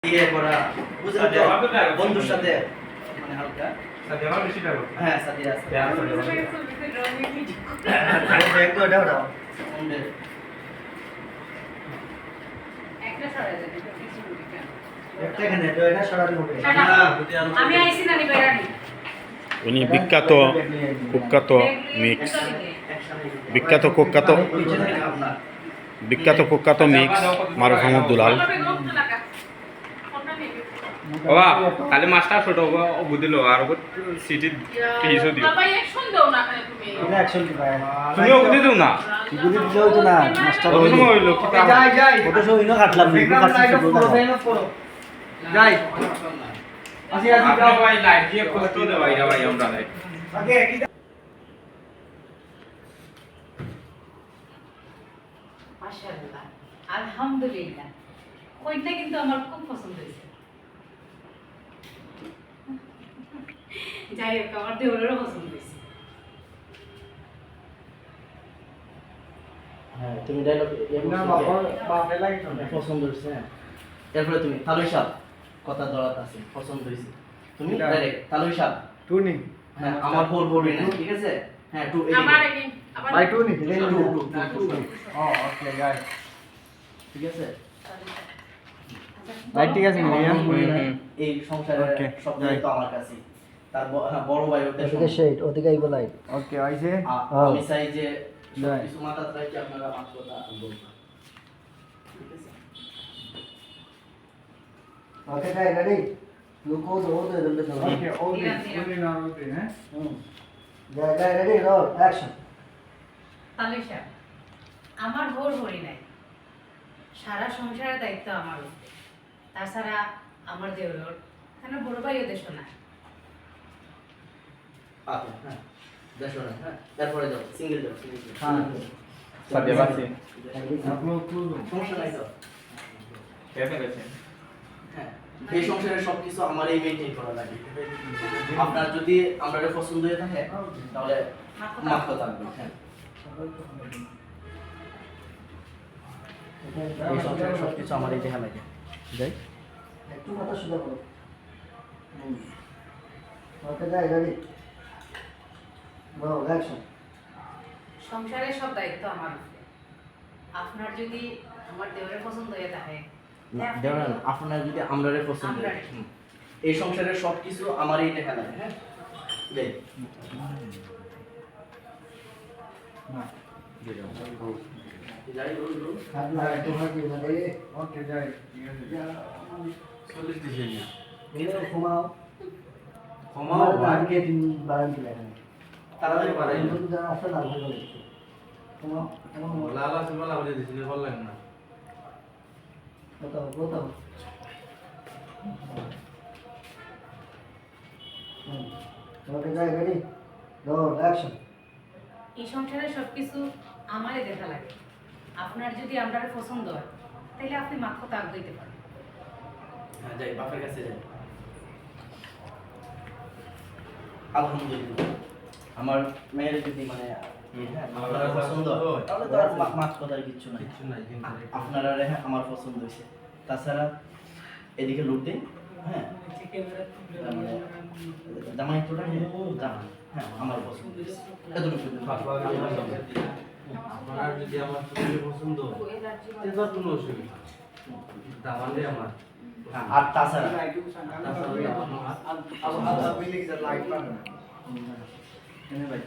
ইয়ে করা বুঝলেন তো বন্ধুর সাথে মানে হালকা সাথে আমার বেশি টাকা হ্যাঁ সাথে আছে ব্যাগ তো এটাও দাও একটা সরাই দেন একটা এখানে তো এটা সরাতে হবে আমি আইছি না নিবেরানি উনি কুখ্যাত মিক্স কুখ্যাত মিক্স মারুফ আহমদ দুলাল। বাবা খালি মাছটা ছোট বুঝিল আর সিটি পিসও দিও বাবা অ্যাকশন দাও না তুমি এটা অ্যাকশন কি ভাই তুমিও বুঝি দিও না গুলি দিলে হইতো না মাস্টার কত সময় হইলো যাই যাই ওটা সব ইনো কাটলাম নি যাই আসি আসি আপনি ভাই লাইট দিয়ে কষ্ট দে ভাই ভাই আমরা লাইট আগে কি মাশাআল্লাহ আলহামদুলিল্লাহ কইটা কিন্তু আমার খুব পছন্দ হয়েছে যাই হোক আমার দেওরেরও পছন্দ হয়েছে হ্যাঁ তুমি ডায়লগ না বাবা বাপে লাগে তো পছন্দ হইছে হ্যাঁ এরপরে তুমি তালুই সাপ কথা দরাত আছে পছন্দ হইছে তুমি ডাইরেক্ট তালুই সাপ টুনি হ্যাঁ আমার ফোর বডি না ঠিক আছে হ্যাঁ টু আবার কি আবার বাই টুনি টু ওকে গাইস ঠিক আছে ভাই ঠিক আছে মিলিয়ান এই সংসারের Okay, সব দায়িত্ব আমার কাছে তার বড় ভাই ওটা ওদিকে শেড ওদিকে আইবো লাইট ওকে আইছে আমি চাই যে যাই। কিছু মাথা রাখি আপনারা পাঁচ কথা বলবেন ঠিক আছে ওকে গাই রেডি লুকো দো দে দে দে ওকে ওলি না ওলি হ্যাঁ গাই গাই রেডি রোল অ্যাকশন তালিশা আমার ভোর ভরি নাই সারা সংসারের দায়িত্ব আমার উপরে তাছাড়া আমার দেওর কেন বড় ভাই ওদের শোনা আচ্ছা হ্যাঁ দেখো না হ্যাঁ তারপরে যাও সিঙ্গেল যাও হ্যাঁ সাথে বাসি आप लोग खुद সমস্যা নাই তো কেটে গেছে হ্যাঁ এই সংসারের সবকিছু আমারই মেইনটেইন করা লাগে আপনার যদি আমরা পছন্দ হয়ে থাকে তাহলে মাফ থাকবে হ্যাঁ এই সংসারের সবকিছু আমারই দেখা লাগে যাই একটু কথা শুনে বলো ওকে গাই রেডি রোল অ্যাকশন সংসারের সব দায়িত্ব আমার উপরে আপনার যদি আমার দেওরের পছন্দ হয়ে থাকে দেওয়ান আপনার যদি আমরারে পছন্দ হয়, আমরারে। এই সংসারের সবকিছু আমারই দেখা লাগে হ্যাঁ যাই যাই রোল রোল হাত লাগা তোমার কি বলে ओके जाए ठीक है 40 দিছে না নিয়ে ঘুমাও ক্ষমাও ভাই আজকে দিন বারান দিলে এখানে তাড়াতাড়ি পারাই না যা আসলে না ভালো লাগছে ঘুমাও ঘুমাও লালা সিম্বল আপনি দিছিল ভালো লাগে না কোথাও কোথাও ওকে গাই রেডি রোল অ্যাকশন এই সংসারের সবকিছু আমারই দেখা লাগে আপনার যদি আমরা পছন্দ হয় তাহলে আপনি মাথা তাক দিতে পারেন হ্যাঁ যাই বাপের কাছে যাই আলহামদুলিল্লাহ আমার মেয়ের যদি মানে হ্যাঁ আপনার পছন্দ হয় তাহলে তো আর মাছ কথার কিচ্ছু নাই আপনারা হ্যাঁ আমার পছন্দ হয়েছে তাছাড়া এদিকে লুট দিন হ্যাঁ মানে জামাই তোটা জামাই হ্যাঁ আমার পছন্দ হয়েছে এতটুকু আপনার যদি আমার চুলে পছন্দ এবার কোনো অসুবিধা দামালে আমার হ্যাঁ, আর তাছাড়া अभी लिख लाइट पर এনে ভাই